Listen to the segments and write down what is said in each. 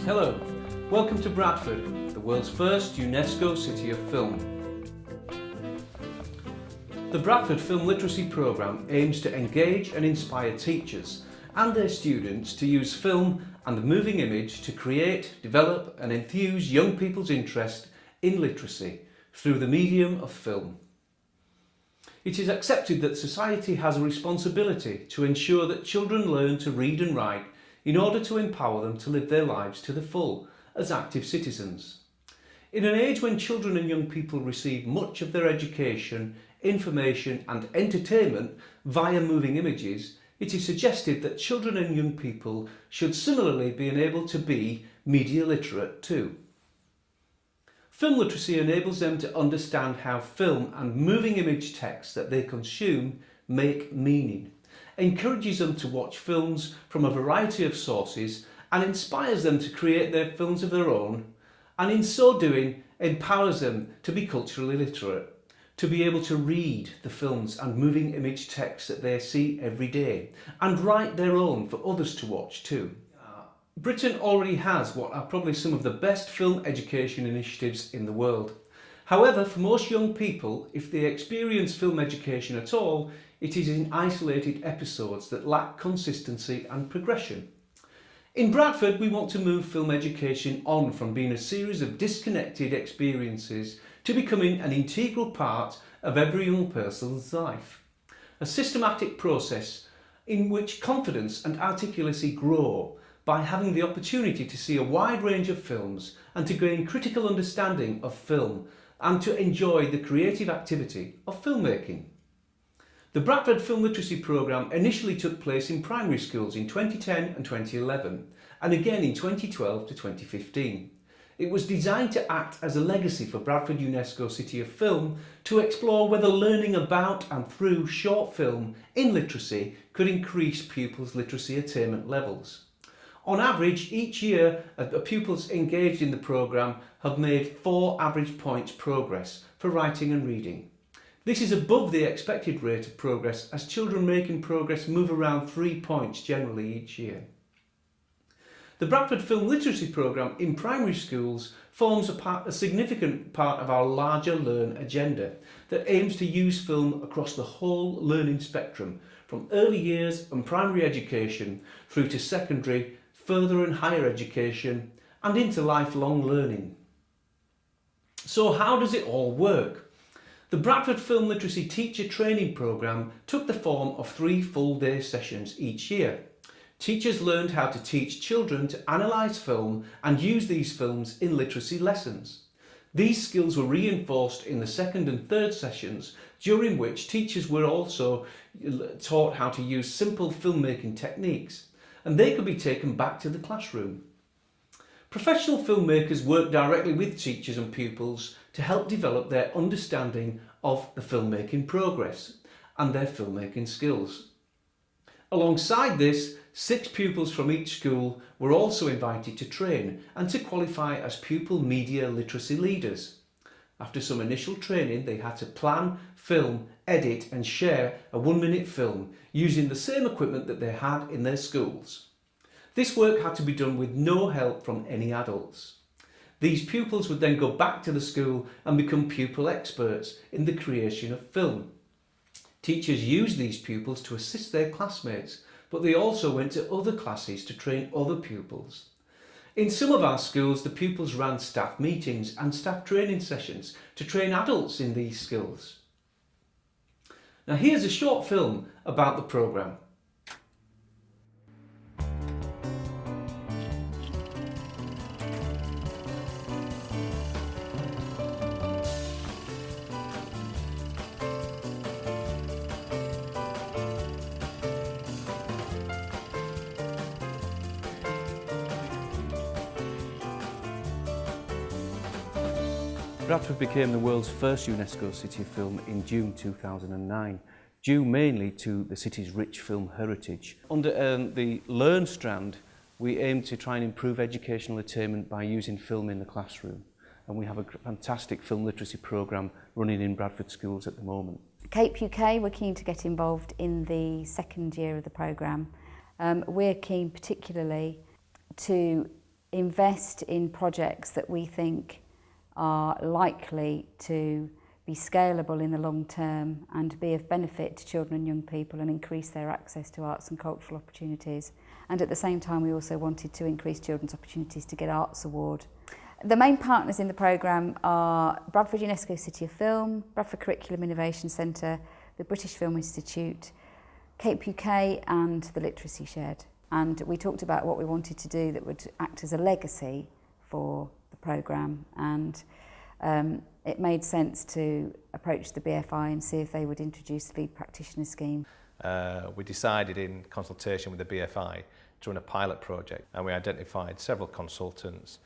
Hello, welcome to Bradford, the world's first UNESCO City of Film. The Bradford Film Literacy Programme aims to engage and inspire teachers and their students to use film and the moving image to create, develop and enthuse young people's interest in literacy through the medium of film. It is accepted that society has a responsibility to ensure that children learn to read and write in order to empower them to live their lives to the full as active citizens. In an age when children and young people receive much of their education, information and entertainment via moving images, it is suggested that children and young people should similarly be enabled to be media literate too. Film literacy enables them to understand how film and moving image text that they consume make meaning, encourages them to watch films from a variety of sources and inspires them to create their films of their own, and in so doing empowers them to be culturally literate, to be able to read the films and moving image text that they see every day and write their own for others to watch too. Britain already has what are probably some of the best film education initiatives in the world. However, for most young people, if they experience film education at all, it is in isolated episodes that lack consistency and progression. In Bradford, we want to move film education on from being a series of disconnected experiences to becoming an integral part of every young person's life. A systematic process in which confidence and articulacy grow by having the opportunity to see a wide range of films and to gain critical understanding of film and to enjoy the creative activity of filmmaking. The Bradford Film Literacy Programme initially took place in primary schools in 2010 and 2011 and again in 2012 to 2015. It was designed to act as a legacy for Bradford UNESCO City of Film to explore whether learning about and through short film in literacy could increase pupils' literacy attainment levels. On average, each year, pupils engaged in the programme have made 4 average points progress for writing and reading. This is above the expected rate of progress as children making progress move around 3 points generally each year. The Bradford Film Literacy Programme in primary schools forms a significant part of our larger Learn agenda that aims to use film across the whole learning spectrum, from early years and primary education through to secondary, further and higher education and into lifelong learning. So how does it all work? The Bradford Film Literacy Teacher Training Programme took the form of 3 full-day sessions each year. Teachers learned how to teach children to analyse film and use these films in literacy lessons. These skills were reinforced in the 2nd and 3rd sessions, during which teachers were also taught how to use simple filmmaking techniques, and they could be taken back to the classroom. Professional filmmakers work directly with teachers and pupils to help develop their understanding of the filmmaking progress and their filmmaking skills. Alongside this, 6 pupils from each school were also invited to train and to qualify as pupil media literacy leaders. After some initial training, they had to plan, film, edit and share a 1-minute film using the same equipment that they had in their schools. This work had to be done with no help from any adults. These pupils would then go back to the school and become pupil experts in the creation of film. Teachers used these pupils to assist their classmates, but they also went to other classes to train other pupils. In some of our schools, the pupils ran staff meetings and staff training sessions to train adults in these skills. Now here's a short film about the programme. Bradford became the world's first UNESCO City of Film in June 2009, due mainly to the city's rich film heritage. Under the Learn strand, we aim to try and improve educational attainment by using film in the classroom, and we have a fantastic film literacy programme running in Bradford schools at the moment. Cape UK, we're keen to get involved in the 2nd year of the programme. We're keen particularly to invest in projects that we think are likely to be scalable in the long term and be of benefit to children and young people and increase their access to arts and cultural opportunities. And at the same time, we also wanted to increase children's opportunities to get Arts Award. The main partners in the programme are Bradford UNESCO City of Film, Bradford Curriculum Innovation Centre, the British Film Institute, Cape UK and the Literacy Shed. And we talked about what we wanted to do that would act as a legacy for the programme, and it made sense to approach the BFI and see if they would introduce the lead practitioner scheme. We decided in consultation with the BFI to run a pilot project, and we identified several consultants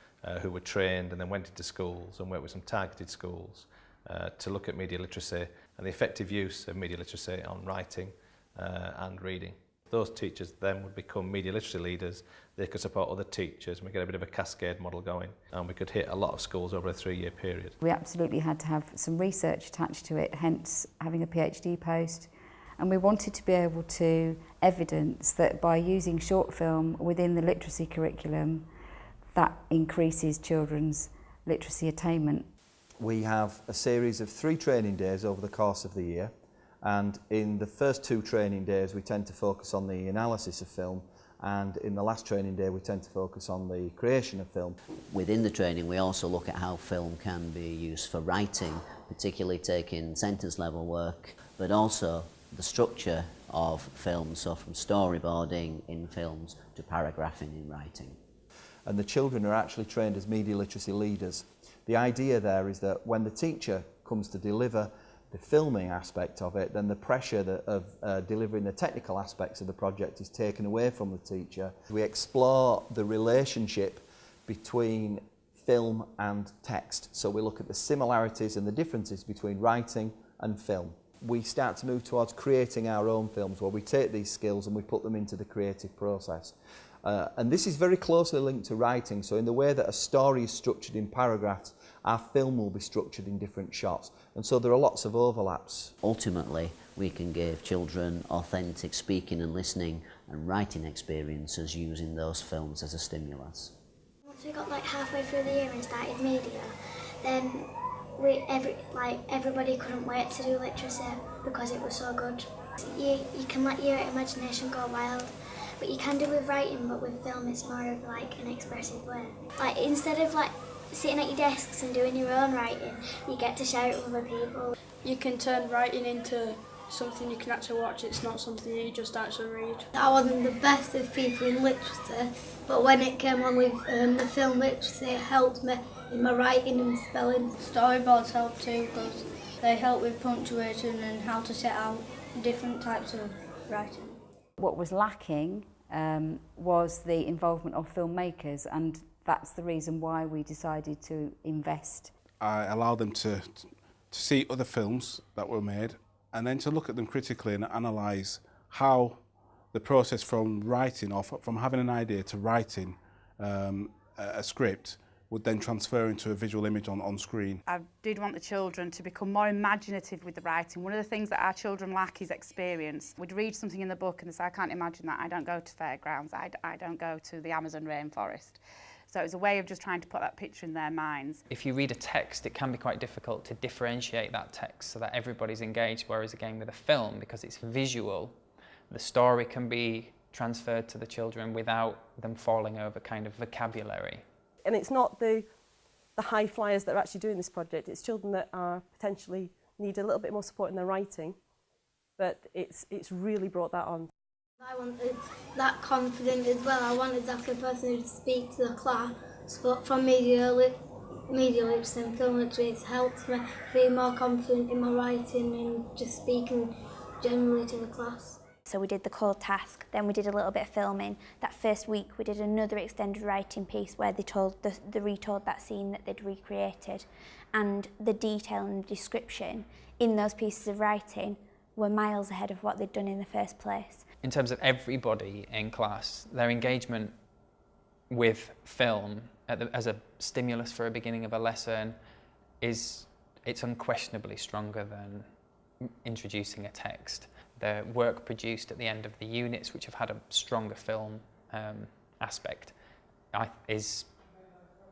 who were trained and then went into schools and worked with some targeted schools to look at media literacy and the effective use of media literacy on writing and reading. Those teachers then would become media literacy leaders. They could support other teachers, and we get a bit of a cascade model going, and we could hit a lot of schools over a 3-year period. We absolutely had to have some research attached to it, hence having a PhD post. And we wanted to be able to evidence that by using short film within the literacy curriculum, that increases children's literacy attainment. We have a series of 3 training days over the course of the year, and in the first 2 training days we tend to focus on the analysis of film, and in the last training day we tend to focus on the creation of film. Within the training we also look at how film can be used for writing, particularly taking sentence level work, but also the structure of films, so from storyboarding in films to paragraphing in writing. And the children are actually trained as media literacy leaders. The idea there is that when the teacher comes to deliver the filming aspect of it, then the pressure of delivering the technical aspects of the project is taken away from the teacher. We explore the relationship between film and text. So we look at the similarities and the differences between writing and film. We start to move towards creating our own films where we take these skills and we put them into the creative process. And this is very closely linked to writing, so in the way that a story is structured in paragraphs, our film will be structured in different shots, and so there are lots of overlaps. Ultimately, we can give children authentic speaking and listening and writing experiences using those films as a stimulus. Once we got like halfway through the year and started media, then everybody couldn't wait to do literacy because it was so good. You can let your imagination go wild. But you can do with writing, but with film it's more of like an expressive way. Like instead of like sitting at your desks and doing your own writing, you get to share it with other people. You can turn writing into something you can actually watch, it's not something you just actually read. I wasn't the best of people in literacy, but when it came on with the film literacy, it helped me in my writing and spelling. Storyboards help too because they help with punctuation and how to set out different types of writing. What was lacking was the involvement of filmmakers, and that's the reason why we decided to invest. I allowed them to see other films that were made and then to look at them critically and analyse how the process from writing or from having an idea to writing a script would then transfer into a visual image on screen. I did want the children to become more imaginative with the writing. One of the things that our children lack is experience. We'd read something in the book and they say, I can't imagine that, I don't go to fairgrounds, I don't go to the Amazon rainforest. So it was a way of just trying to put that picture in their minds. If you read a text, it can be quite difficult to differentiate that text so that everybody's engaged, whereas again with a film, because it's visual, the story can be transferred to the children without them falling over kind of vocabulary. And it's not the high flyers that are actually doing this project, it's children that are potentially need a little bit more support in their writing, but it's really brought that on. I wanted that confident as well. I wanted that the person who'd speak to the class, but from media literacy and film literacy, it's helped me be more confident in my writing and just speaking generally to the class. So we did the code task, then we did a little bit of filming. That first week we did another extended writing piece where they retold that scene that they'd recreated, and the detail and the description in those pieces of writing were miles ahead of what they'd done in the first place. In terms of everybody in class, their engagement with film as a stimulus for a beginning of a lesson it's unquestionably stronger than introducing a text. The work produced at the end of the units, which have had a stronger film aspect, is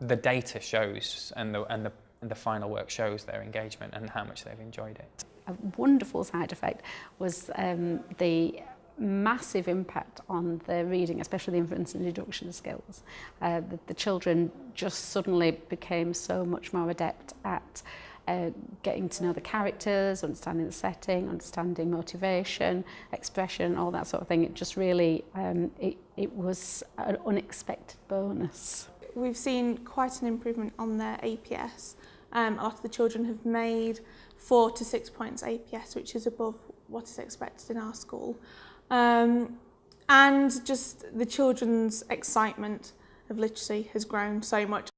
the data shows and the final work shows their engagement and how much they've enjoyed it. A wonderful side effect was the massive impact on the reading, especially the inference and deduction skills. The children just suddenly became so much more adept at getting to know the characters, understanding the setting, understanding motivation, expression, all that sort of thing. It just really, it was an unexpected bonus. We've seen quite an improvement on their APS. A lot of the children have made 4 to 6 points APS, which is above what is expected in our school. And just the children's excitement of literacy has grown so much.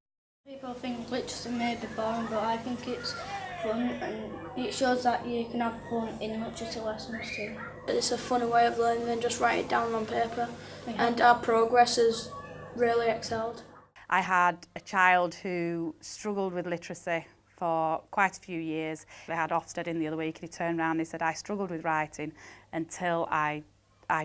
People think literacy may be boring, but I think it's fun, and it shows that you can have fun in literacy lessons too. It's a funny way of learning than just write it down on paper, and our progress has really excelled. I had a child who struggled with literacy for quite a few years. I had Ofsted in the other week and he turned around and he said, I struggled with writing until I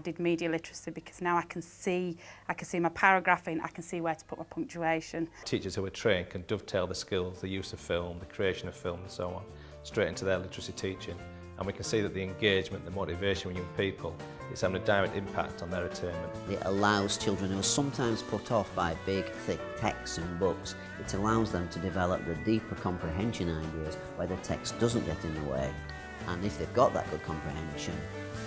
did media literacy, because now I can see my paragraphing, I can see where to put my punctuation. Teachers who are trained can dovetail the skills, the use of film, the creation of film and so on, straight into their literacy teaching. And we can see that the engagement, the motivation with young people is having a direct impact on their attainment. It allows children who are sometimes put off by big, thick texts and books, it allows them to develop the deeper comprehension ideas where the text doesn't get in the way. And if they've got that good comprehension,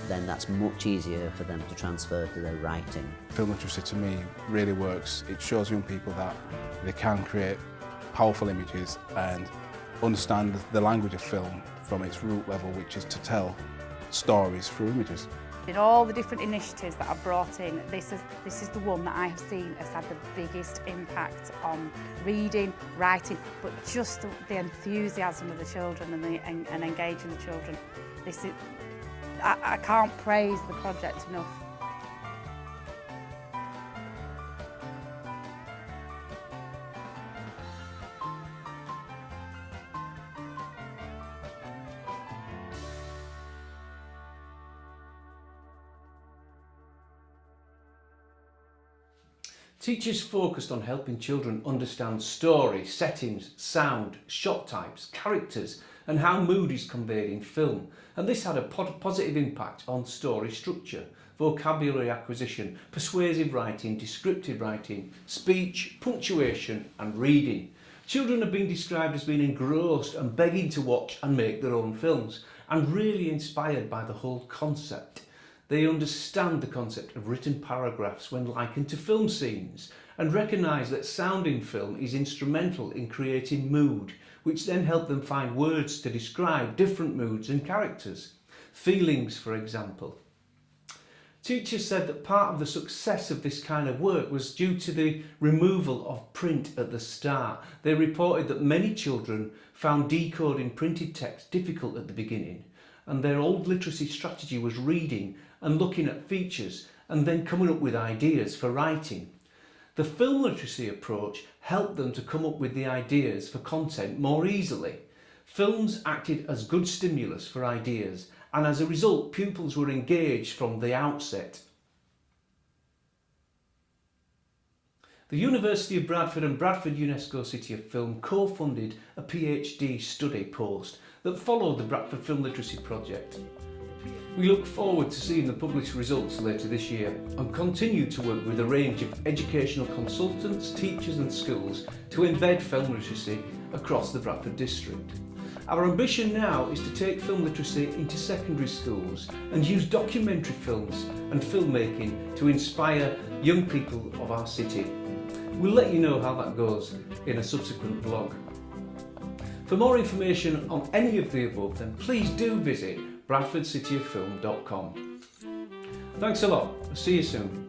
then that's much easier for them to transfer to their writing. Film literacy to me really works. It shows young people that they can create powerful images and understand the language of film from its root level, which is to tell stories through images. In all the different initiatives that I've brought in, this is the one that I have seen has had the biggest impact on reading, writing, but just the enthusiasm of the children and engaging the children. I can't praise the project enough. Teachers focused on helping children understand story, settings, sound, shot types, characters and how mood is conveyed in film, and this had a positive impact on story structure, vocabulary acquisition, persuasive writing, descriptive writing, speech, punctuation and reading. Children have been described as being engrossed and begging to watch and make their own films, and really inspired by the whole concept. They understand the concept of written paragraphs when likened to film scenes, and recognise that sound in film is instrumental in creating mood, which then help them find words to describe different moods and characters. Feelings, for example. Teachers said that part of the success of this kind of work was due to the removal of print at the start. They reported that many children found decoding printed text difficult at the beginning, and their old literacy strategy was reading and looking at features and then coming up with ideas for writing. The film literacy approach helped them to come up with the ideas for content more easily. Films acted as good stimulus for ideas, and as a result pupils were engaged from the outset. The University of Bradford and Bradford UNESCO City of Film co-funded a PhD study post that followed the Bradford Film Literacy Project. We look forward to seeing the published results later this year and continue to work with a range of educational consultants, teachers and schools to embed film literacy across the Bradford district. Our ambition now is to take film literacy into secondary schools and use documentary films and filmmaking to inspire young people of our city. We'll let you know how that goes in a subsequent vlog. For more information on any of the above, then please do visit bradfordcityoffilm.com. Thanks a lot. See you soon.